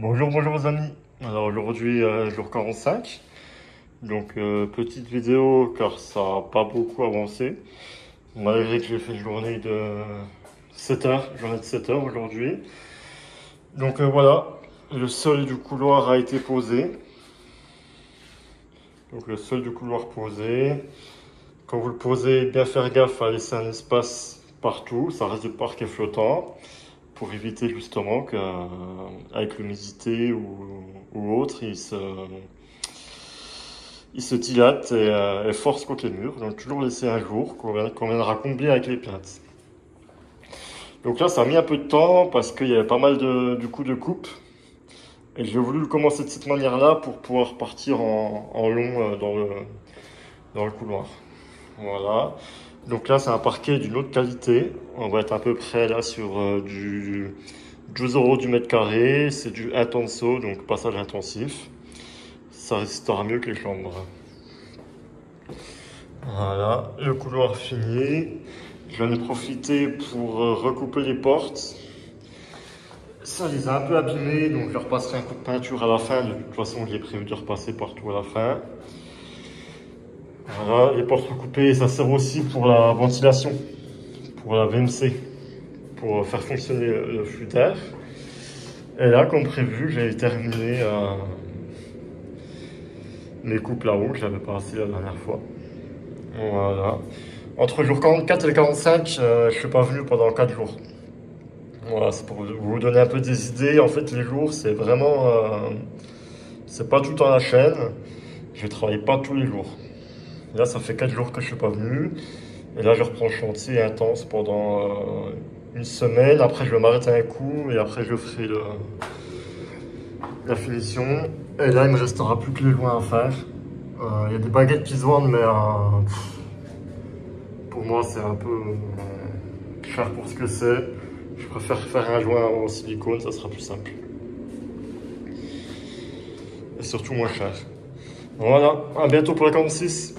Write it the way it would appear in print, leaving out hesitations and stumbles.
Bonjour, bonjour les amis. Alors aujourd'hui, jour 45. Donc petite vidéo car ça n'a pas beaucoup avancé. Malgré que j'ai fait une journée de 7 heures, journée de 7 heures aujourd'hui. Donc voilà, le sol du couloir a été posé. Donc le sol du couloir posé. Quand vous le posez, bien faire gaffe à laisser un espace partout. Ça reste du parquet flottant, pour éviter justement qu'avec l'humidité ou autre, il se dilate et force contre les murs. Donc toujours laisser un jour qu'on viendra combler avec les plaintes. Donc là, ça a mis un peu de temps parce qu'il y avait pas mal du coup de coupe. Et j'ai voulu le commencer de cette manière-là pour pouvoir partir en long dans le couloir. Voilà. Donc là, c'est un parquet d'une autre qualité. On va être à peu près là sur du 12 euros du mètre carré. C'est du intenso, donc passage intensif. Ça résistera mieux que les chambres. Voilà, le couloir fini. J'en ai profité pour recouper les portes. Ça les a un peu abîmées, donc je leur passerai un coup de peinture à la fin. De toute façon, j'ai prévu de repasser partout à la fin. Voilà, les portes recoupées, ça sert aussi pour la ventilation, pour la VMC, pour faire fonctionner le flux d'air. Et là, comme prévu, j'ai terminé mes coupes là-haut, que j'avais pas assez la dernière fois. Voilà. Entre le jour 44 et le 45, je suis pas venu pendant 4 jours. Voilà, c'est pour vous donner un peu des idées. En fait, les jours, c'est vraiment... c'est pas tout le temps la chaîne. Je travaille pas tous les jours. Là, ça fait 4 jours que je suis pas venu. Et là, je reprends le chantier intense pendant une semaine. Après, je vais m'arrêter un coup et après, je ferai la finition. Et là, il me restera plus que les joints à faire. Il y a des baguettes qui se vendent, mais pour moi, c'est un peu cher pour ce que c'est. Je préfère faire un joint en silicone, ça sera plus simple. Et surtout moins cher. Voilà, à bientôt pour la 46.